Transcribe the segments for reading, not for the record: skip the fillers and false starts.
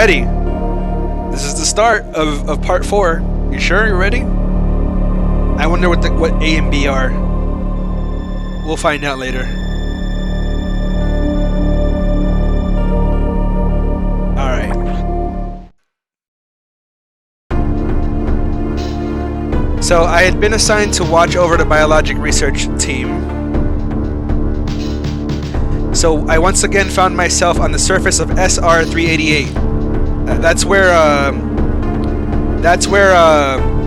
ready. This is the start of part 4. You sure you're ready? I wonder what A and B are. We'll find out later. Alright. So I had been assigned to watch over the biologic research team. So I once again found myself on the surface of SR-388. That's where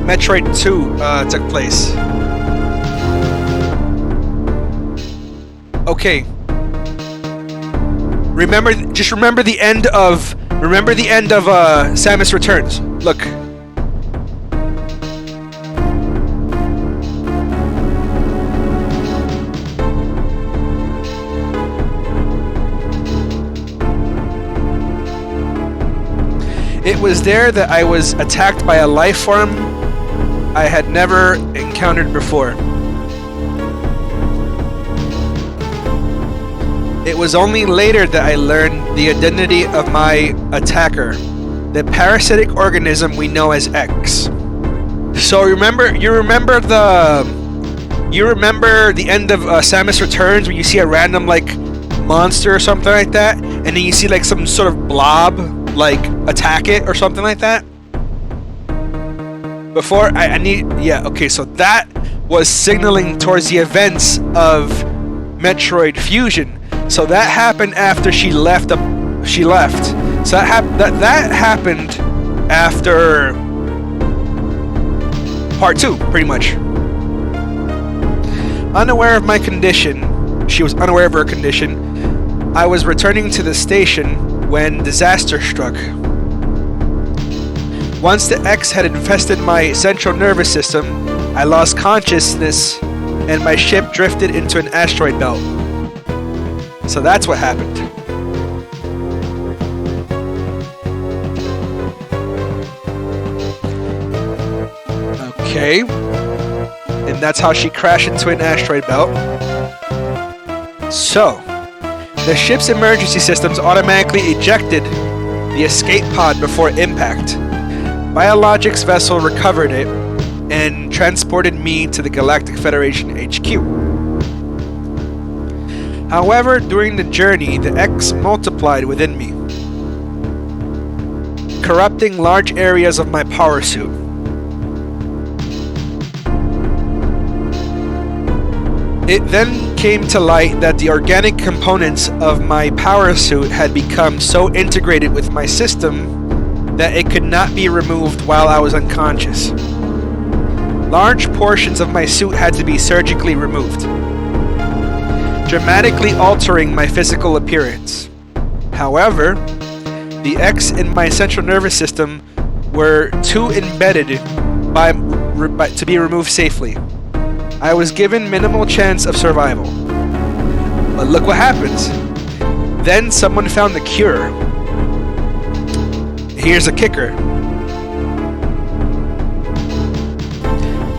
Metroid 2 took place. Okay. Just remember the end of Samus Returns. Look. It was there that I was attacked by a life form I had never encountered before. It was only later that I learned the identity of my attacker, the parasitic organism we know as X. So you remember the end of Samus Returns, where you see a random like monster or something like that, and then you see like some sort of blob like attack it or something like that? Before so that was signaling towards the events of Metroid Fusion. So that happened after she left. So that happened after part 2, pretty much. Unaware of my condition, she was unaware of her condition. I was returning to the station when disaster struck. Once the X had infested my central nervous system, I lost consciousness and my ship drifted into an asteroid belt. So that's what happened. Okay. And that's how she crashed into an asteroid belt. So, the ship's emergency systems automatically ejected the escape pod before impact. Biologics vessel recovered it and transported me to the Galactic Federation HQ. However, during the journey, the X multiplied within me, corrupting large areas of my power suit. It then came to light that the organic components of my power suit had become so integrated with my system that it could not be removed while I was unconscious. Large portions of my suit had to be surgically removed, dramatically altering my physical appearance. However, the X in my central nervous system were too embedded to be removed safely. I was given minimal chance of survival. But look what happens. Then someone found the cure. Here's a kicker.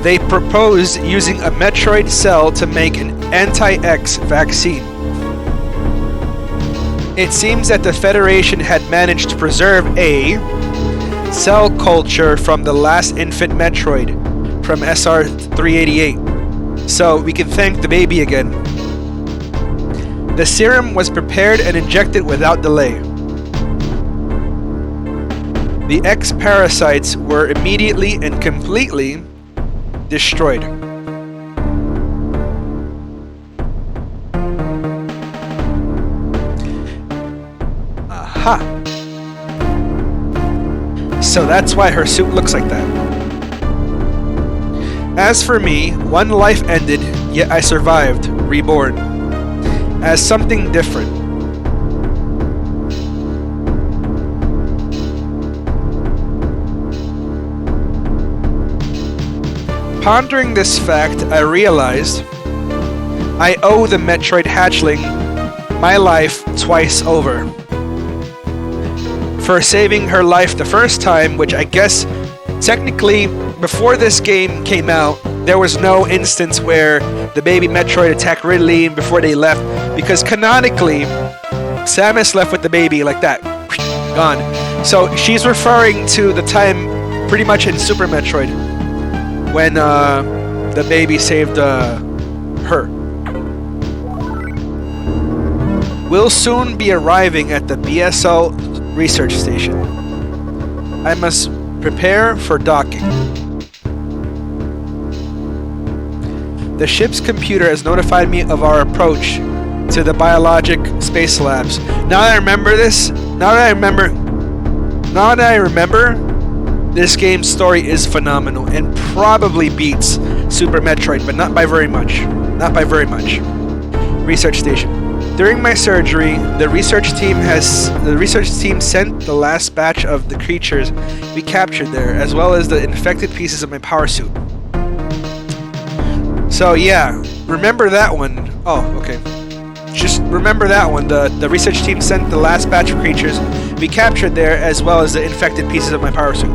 They proposed using a Metroid cell to make an anti-X vaccine. It seems that the Federation had managed to preserve a cell culture from the last infant Metroid from SR-388. So we can thank the baby again. The serum was prepared and injected without delay. The X parasites were immediately and completely destroyed. Aha! So that's why her suit looks like that. As for me, one life ended, yet I survived, reborn, as something different. Pondering this fact, I realized I owe the Metroid hatchling my life twice over. For saving her life the first time, which I guess technically before this game came out, there was no instance where the baby Metroid attacked Ridley before they left, because canonically, Samus left with the baby like that. gone. So she's referring to the time pretty much in Super Metroid when the baby saved her. We'll soon be arriving at the BSL research station. I must prepare for docking. The ship's computer has notified me of our approach to the biologic space labs. Now that I remember this, this game's story is phenomenal and probably beats Super Metroid, but not by very much. Not by very much. Research station. During my surgery, the research team sent the last batch of the creatures we captured there, as well as the infected pieces of my power suit. So yeah, remember that one. Oh, okay. Just remember that one. The research team sent the last batch of creatures we captured there, as well as the infected pieces of my power suit.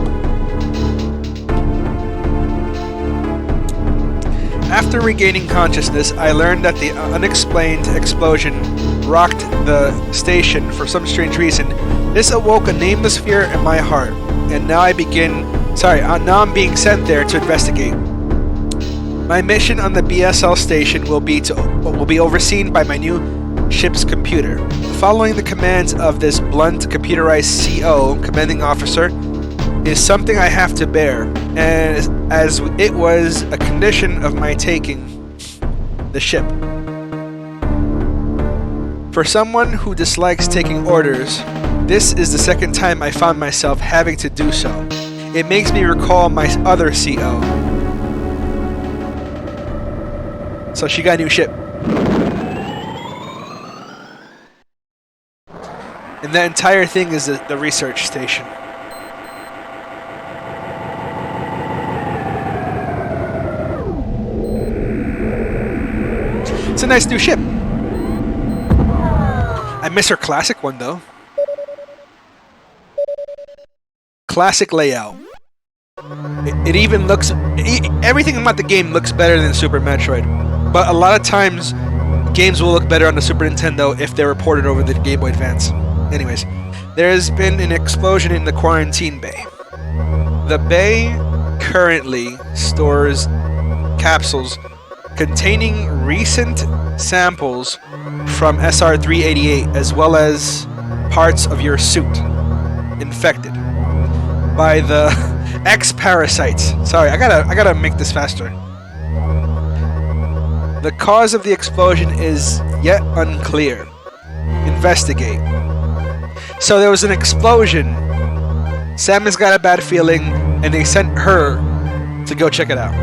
After regaining consciousness, I learned that the unexplained explosion rocked the station for some strange reason. This awoke a nameless fear in my heart, and now I'm being sent there to investigate. My mission on the BSL station will be overseen by my new ship's computer. Following the commands of this blunt, computerized CO, commanding officer, is something I have to bear, and as it was a condition of my taking the ship. For someone who dislikes taking orders, this is the second time I found myself having to do so. It makes me recall my other CO. So she got a new ship. And that entire thing is the research station. It's a nice new ship. I miss her classic one though. Classic layout. It even looks... everything about the game looks better than Super Metroid. But a lot of times, games will look better on the Super Nintendo if they're ported over the Game Boy Advance. Anyways, there has been an explosion in the quarantine bay. The bay currently stores capsules containing recent samples from SR-388, as well as parts of your suit infected by the X parasites. Sorry, I gotta make this faster. The cause of the explosion is yet unclear. Investigate. So there was an explosion. Sam has got a bad feeling, and they sent her to go check it out.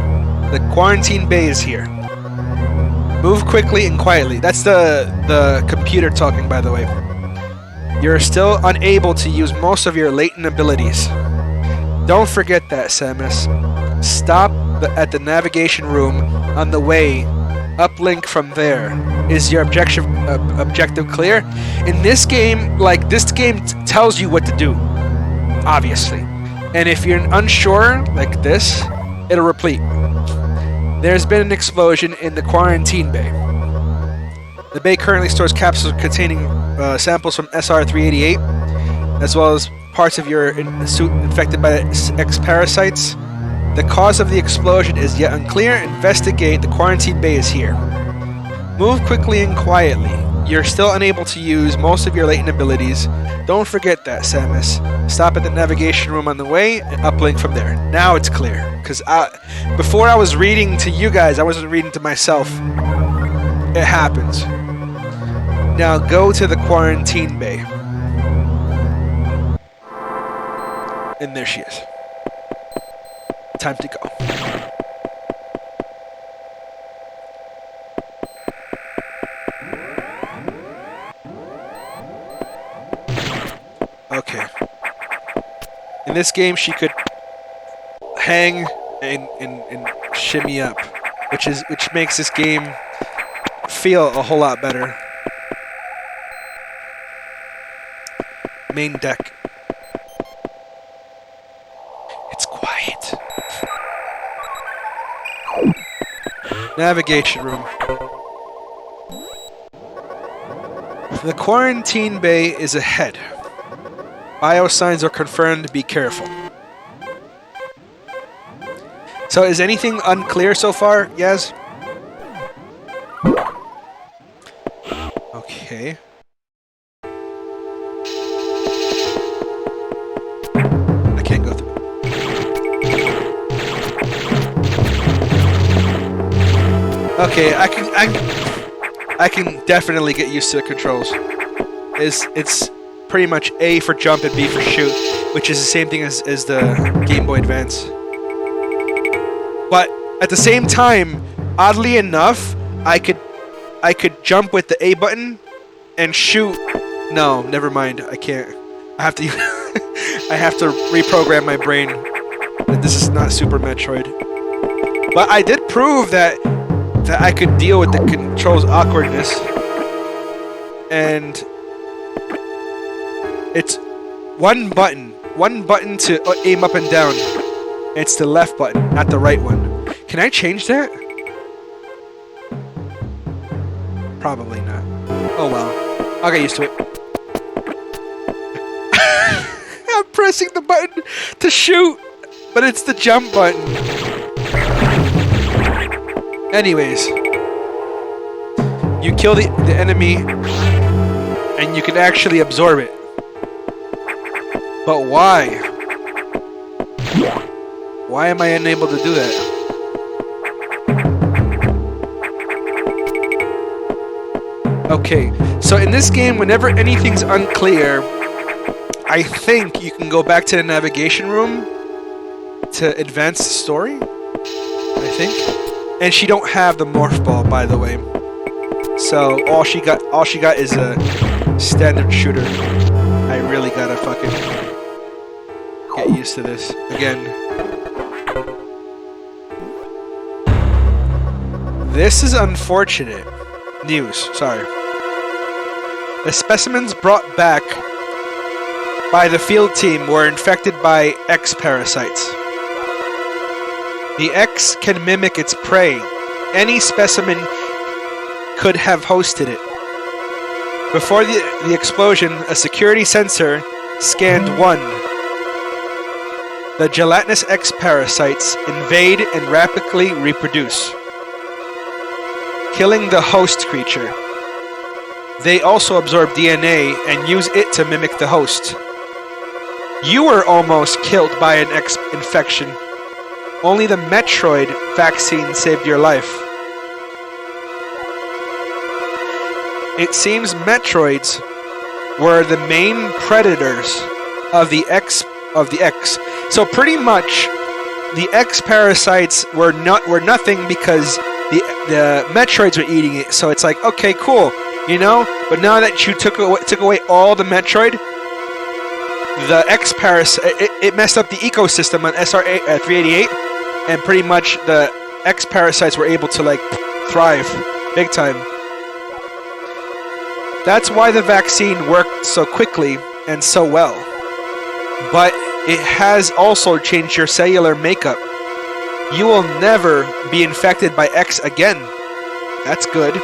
The quarantine bay is here. Move quickly and quietly. That's the computer talking, by the way. You're still unable to use most of your latent abilities. Don't forget that, Samus. Stop at the navigation room on the way. Uplink from there. Is your objective clear? In this game, this game tells you what to do, obviously. And if you're unsure, like this, it'll repeat. There's been an explosion in the quarantine bay. The bay currently stores capsules containing samples from SR-388, as well as parts of your suit infected by X-parasites. The cause of the explosion is yet unclear. Investigate. The quarantine bay is here. Move quickly and quietly. You're still unable to use most of your latent abilities. Don't forget that, Samus. Stop at the navigation room on the way and uplink from there. Now it's clear. Because before I was reading to you guys, I wasn't reading to myself. It happens. Now go to the quarantine bay. And there she is. Time to go. Okay. In this game, she could hang and shimmy up, which makes this game feel a whole lot better. Main deck. It's quiet. Navigation room. The quarantine bay is ahead. Biosigns are confirmed. Be careful. So is anything unclear so far, Yaz? Okay. I can't go through. Okay, I can definitely get used to the controls. It's pretty much A for jump and B for shoot, which is the same thing as the Game Boy Advance. But at the same time, oddly enough, I could jump with the A button and shoot. No, never mind. I can't. I have to I have to reprogram my brain that this is not Super Metroid. But I did prove that I could deal with the controls awkwardness. And it's one button to aim up and down. It's the left button, not the right one. Can I change that? Probably not. Oh well. I'll get used to it. I'm pressing the button to shoot, but it's the jump button. Anyways, you kill the enemy and you can actually absorb it. But why? Why am I unable to do that? Okay, so in this game, whenever anything's unclear, I think you can go back to the navigation room to advance the story, I think. And she don't have the morph ball, by the way. So all she got is a standard shooter. I really gotta fucking get used to this again. This is unfortunate news. Sorry. The specimens brought back by the field team were infected by X parasites. The X can mimic its prey. Any specimen could have hosted it. Before the explosion, a security sensor scanned one. The gelatinous X parasites invade and rapidly reproduce, killing the host creature. They also absorb DNA and use it to mimic the host. You were almost killed by an X infection. Only the Metroid vaccine saved your life. It seems Metroids were the main predators of the X. So pretty much, the X parasites were nothing because the Metroids were eating it. So it's like, okay, cool, you know. But now that you took away all the Metroid, the X parasite it messed up the ecosystem on SR 388, and pretty much the X parasites were able to like thrive big time. That's why the vaccine worked so quickly and so well. But it has also changed your cellular makeup. You will never be infected by X again. That's good.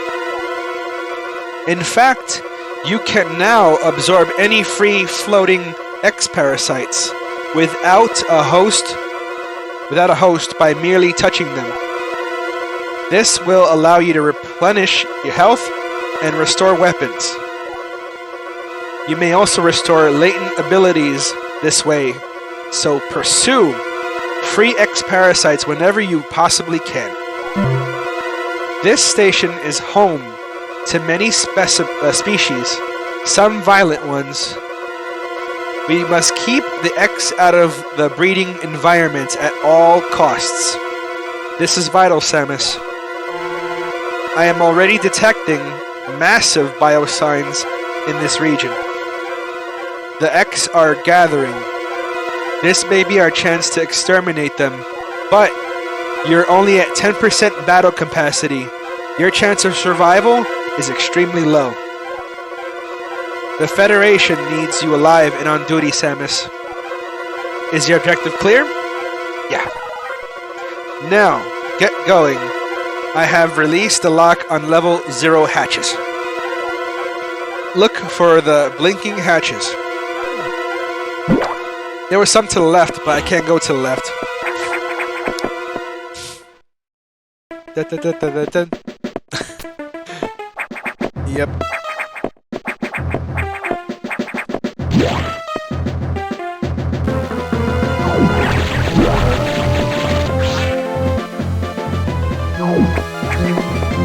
In fact, you can now absorb any free-floating X parasites without a host by merely touching them. This will allow you to replenish your health and restore weapons. You may also restore latent abilities this way, so pursue free X parasites whenever you possibly can. This station is home to many species, some violent ones. We must keep the X out of the breeding environment at all costs. This is vital, Samus. I am already detecting massive biosigns in this region. The X are gathering. This may be our chance to exterminate them, but you're only at 10% battle capacity. Your chance of survival is extremely low. The Federation needs you alive and on duty, Samus. Is your objective clear? Yeah. Now, get going. I have released the lock on level 0 hatches. Look for the blinking hatches. There was some to the left, but I can't go to the left. Dun, dun, dun, dun, dun, dun. Yep.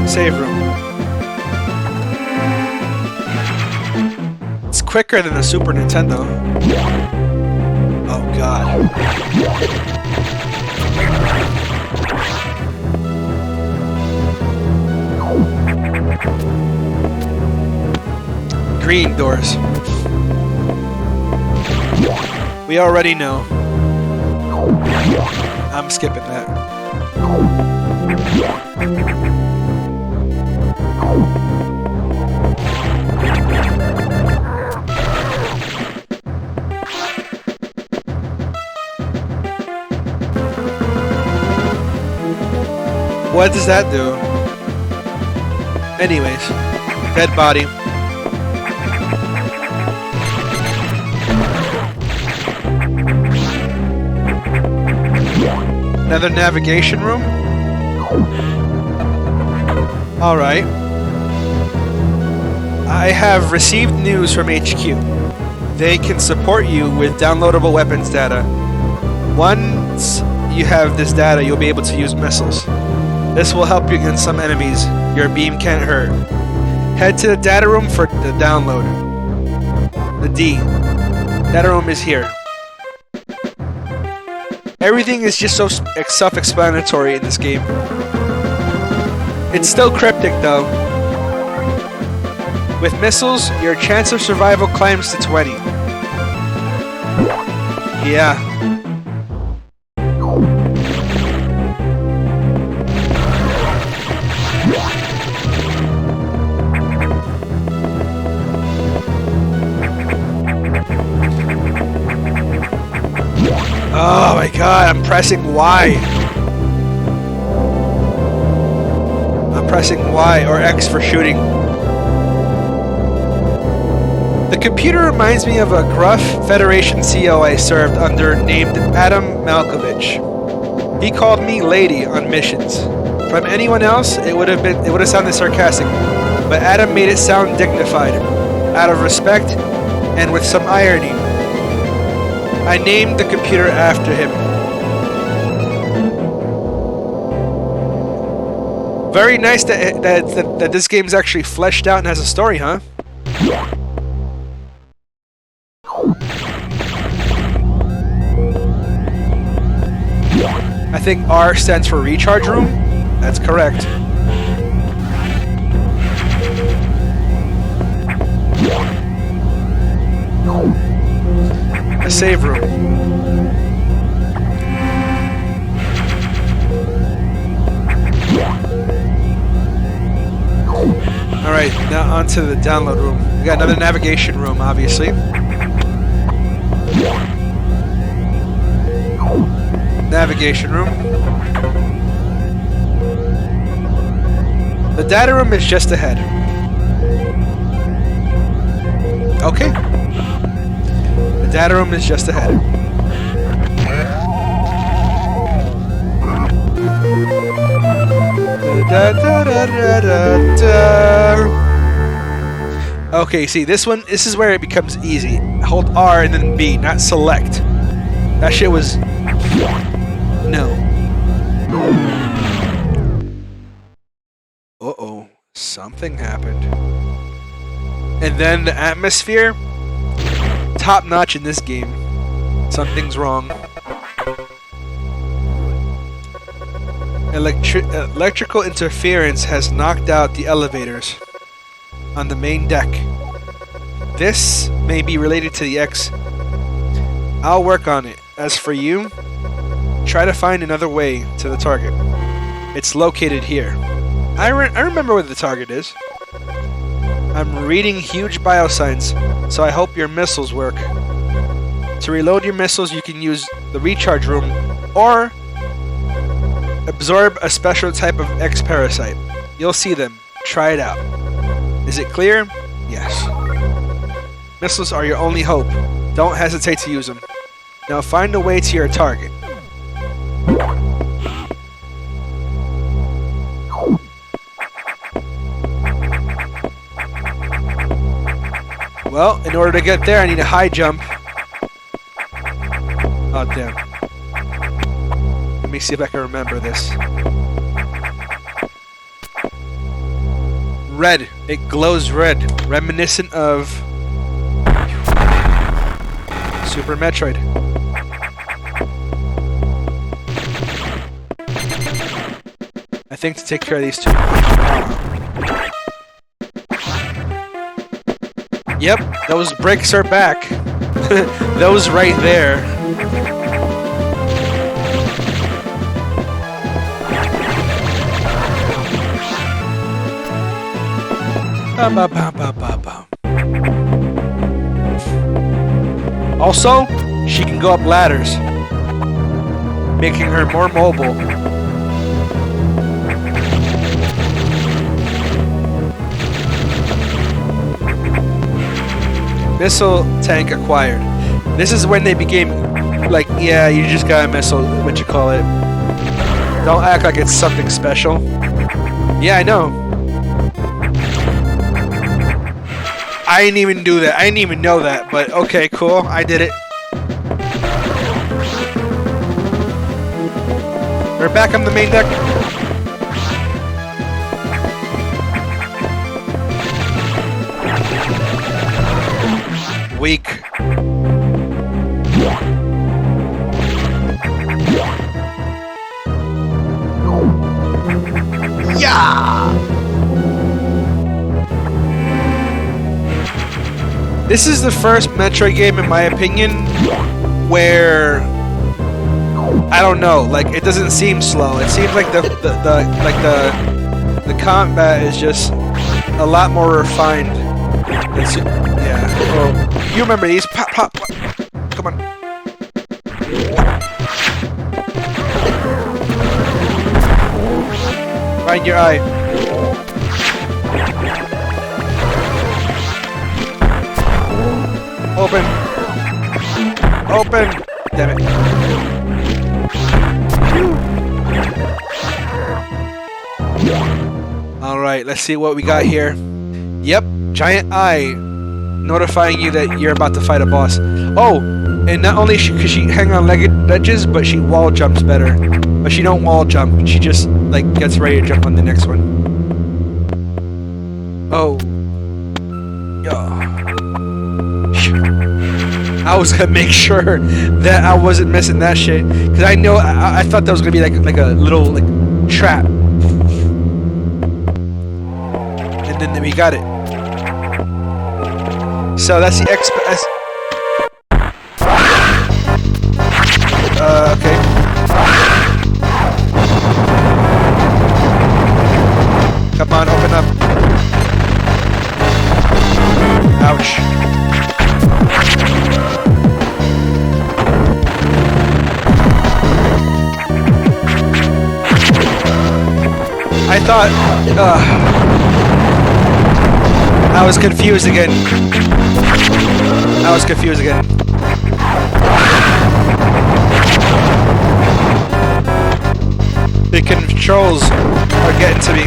Save room. It's quicker than the Super Nintendo. Oh god. Green doors. We already know. I'm skipping that. What does that do? Anyways, dead body. Another navigation room? Alright. I have received news from HQ. They can support you with downloadable weapons data. Once you have this data, you'll be able to use missiles. This will help you against some enemies your beam can't hurt. Head to the data room for the download. The D. Data room is here. Everything is just so self-explanatory in this game. It's still cryptic though. With missiles, your chance of survival climbs to 20. Yeah. Oh my god, I'm pressing Y. I'm pressing Y or X for shooting. The computer reminds me of a gruff Federation CO I served under named Adam Malkovich. He called me lady on missions. From anyone else, it would have sounded sarcastic, but Adam made it sound dignified, out of respect and with some irony. I named the computer after him. Very nice that this game's actually fleshed out and has a story, huh? I think R stands for recharge room. That's correct. A save room. Alright, now onto the download room. We got another navigation room, obviously. Navigation room. The data room is just ahead. Okay. The data room is just ahead. Okay, see, this is where it becomes easy. Hold R and then B, not select. That shit was... No. Uh-oh. Something happened. And then the atmosphere... Top notch in this game. Something's wrong. Electrical interference has knocked out the elevators on the main deck. This may be related to the X. I'll work on it. As for you, try to find another way to the target. It's located here. I remember where the target is. I'm reading huge biosigns, so I hope your missiles work. To reload your missiles, you can use the recharge room or absorb a special type of X parasite. You'll see them. Try it out. Is it clear? Yes. Missiles are your only hope. Don't hesitate to use them. Now find a way to your target. Well, in order to get there, I need a high jump. Oh, damn. Let me see if I can remember this. Red. It glows red. Reminiscent of Super Metroid. I think to take care of these two. Yep, those bricks are back. Those right there. Also, she can go up ladders, making her more mobile. Missile tank acquired. This is when they became like, yeah, you just got a missile, what you call it. Don't act like it's something special. Yeah, I know. I didn't even do that. I didn't even know that, but okay, cool. I did it. We're back on the main deck. Weak. Yeah! This is the first Metroid game, in my opinion, where I don't know, like it doesn't seem slow. It seems like the combat is just a lot more refined. Yeah. Oh, you remember these? Pop, pop, pop. Come on. Find your eye. Open. Open. Damn it. Alright, let's see what we got here. Yep, giant eye notifying you that you're about to fight a boss. Oh, and not only could she hang on ledges, but she wall jumps better. But she don't wall jump. She just like gets ready to jump on the next one. Oh. Yeah. I was gonna make sure that I wasn't missing that shit, cause I know I thought that was gonna be like a little like trap, and then we got it. So that's the XP. Okay. Come on, open up. Ouch. I thought, I was confused again. The controls are getting to me.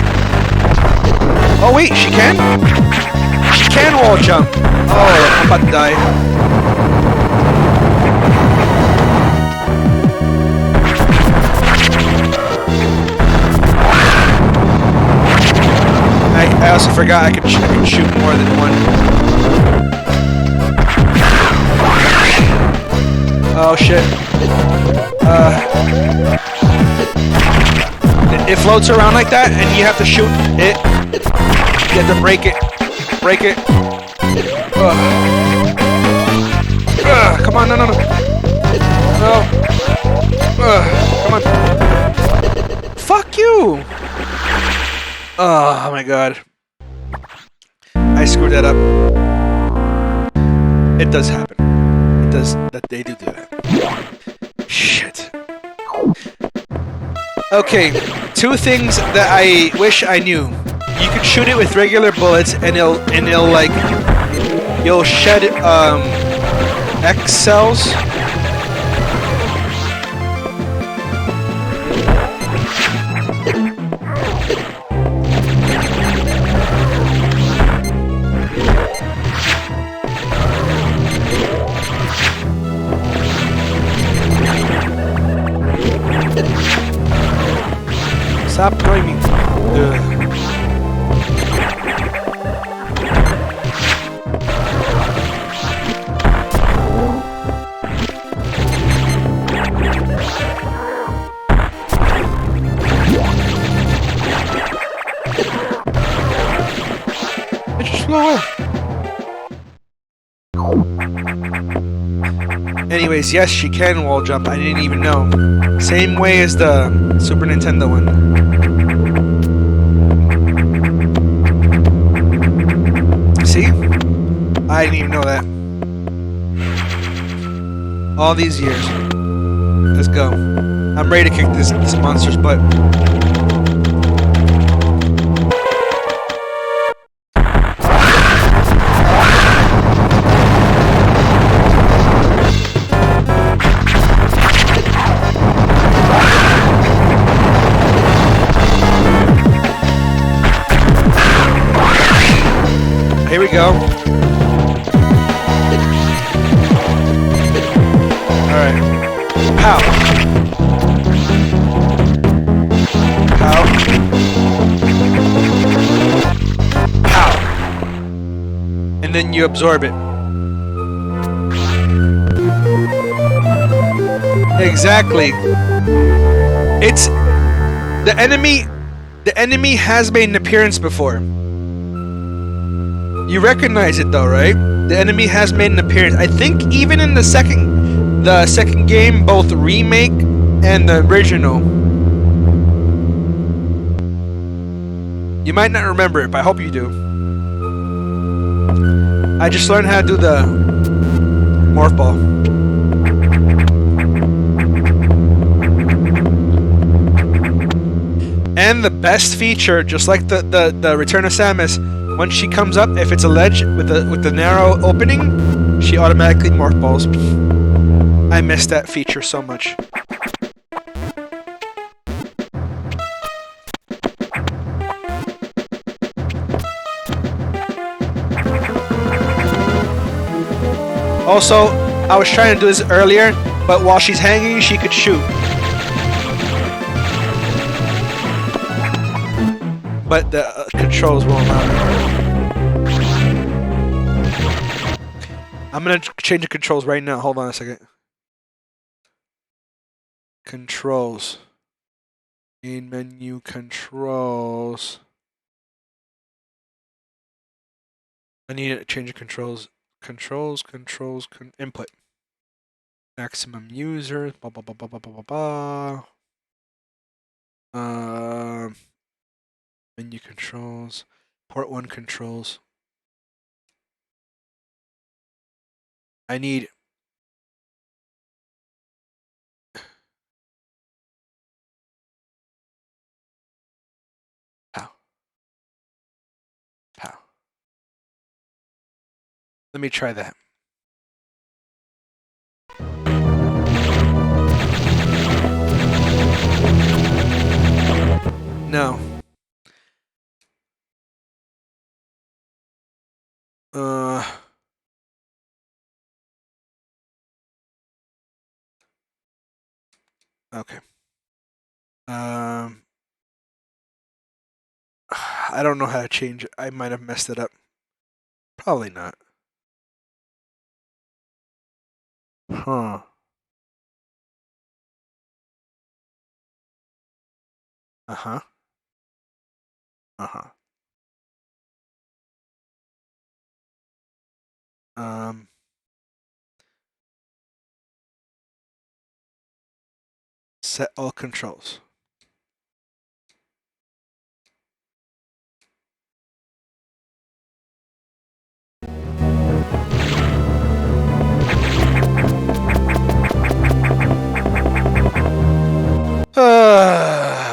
Oh wait, she can? She can wall jump. Oh, I'm about to die. I also forgot I could shoot more than one. Oh shit. It floats around like that, and you have to shoot it. You have to break it. Break it. Come on, no. No. Come on. Fuck you! Oh my god. I screwed that up. It does happen. It does, that they do that. Shit. Okay, two things that I wish I knew. You could shoot it with regular bullets and it'll like, you'll shed X cells Stop annoying me. Ugh. Just slow. Anyways, yes, she can wall jump. I didn't even know. Same way as the Super Nintendo one. See? I didn't even know that. All these years. Let's go. I'm ready to kick this monster's butt. Here we go. Alright. Pow. Pow. Pow. And then you absorb it. Exactly. It's the enemy. The enemy has made an appearance before. You recognize it though, right? The enemy has made an appearance. I think even in the second game, both remake and the original. You might not remember it, but I hope you do. I just learned how to do the morph ball. And the best feature, just like the Return of Samus, when she comes up, if it's a ledge with the narrow opening, she automatically morph balls. I miss that feature so much. Also, I was trying to do this earlier, but while she's hanging, she could shoot. But the controls won't allow it. I'm gonna change the controls right now. Hold on a second. Controls. Main menu controls. I need to change the controls. Controls, input. Maximum users. Blah, blah, blah, blah, blah, blah, blah, blah. Menu controls. Port 1 controls. I need... Pow. Pow. Let me try that. No. Okay. I don't know how to change it. I might have messed it up. Probably not. Huh. Uh-huh. Uh-huh. Set all controls.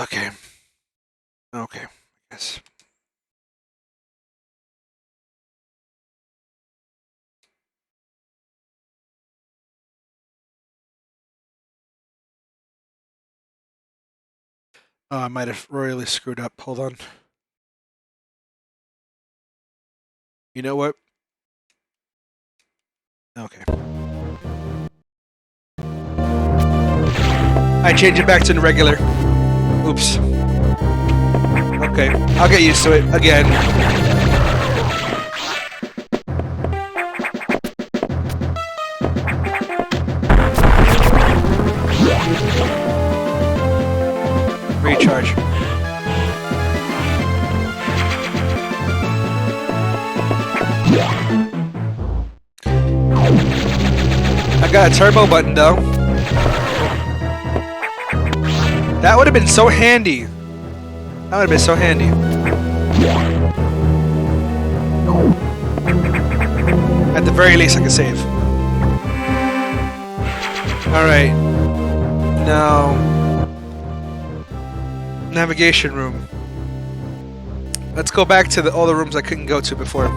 Okay. Okay. Yes. Oh, I might have royally screwed up. Hold on. You know what? Okay. I changed it back to the regular. Oops. okay. I'll get used to it again. Recharge. I got a turbo button though. That would have been so handy. That would have been so handy. At the very least I could save. Alright. Now, navigation room. Let's go back to all the rooms I couldn't go to before.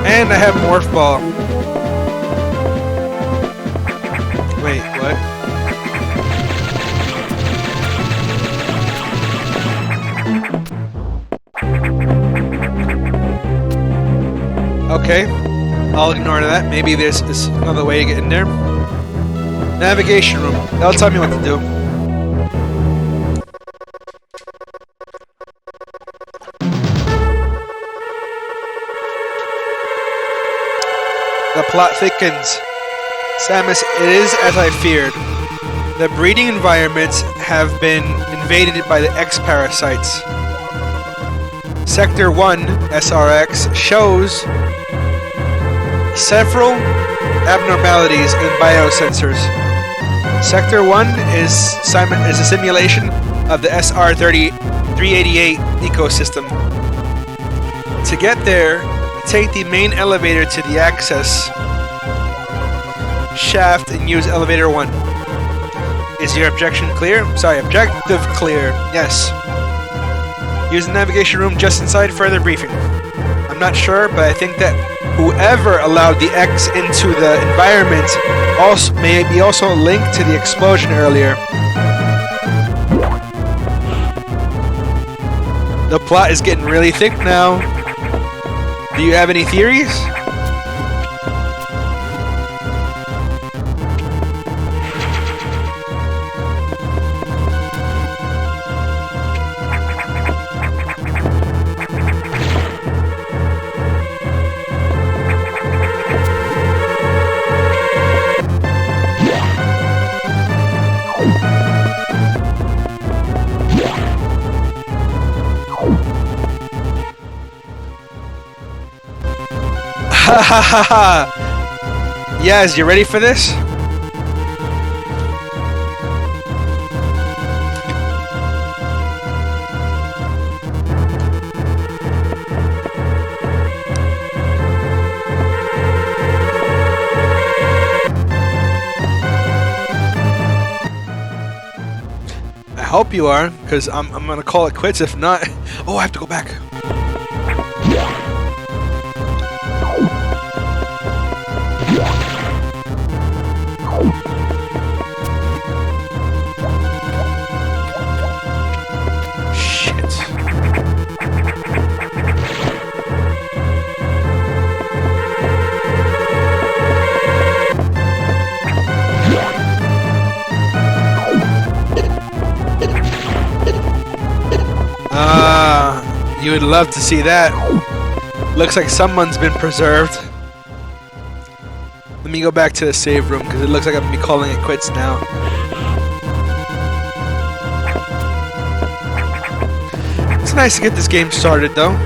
And I have Morph Ball. Wait, what? Okay, I'll ignore that. Maybe there's another way to get in there. Navigation room. That'll tell me what to do. The plot thickens. Samus, it is as I feared. The breeding environments have been invaded by the X-parasites. Sector 1, SRX, shows several abnormalities in biosensors. Sector 1 is a simulation of the SR-388 ecosystem. To get there, take the main elevator to the access shaft and use elevator 1. Is your objective clear? Objective clear. Yes. Use the navigation room just inside further briefing. I'm not sure, but I think that whoever allowed the X into the environment may be also linked to the explosion earlier. The plot is getting really thick now. Do you have any theories? Ha ha ha ha! Yes, you ready for this? I hope you are, because I'm gonna call it quits if not. Oh, I have to go back. You would love to see that. Looks like someone's been preserved. Let me go back to the save room because it looks like I'm gonna be calling it quits now. It's nice to get this game started though.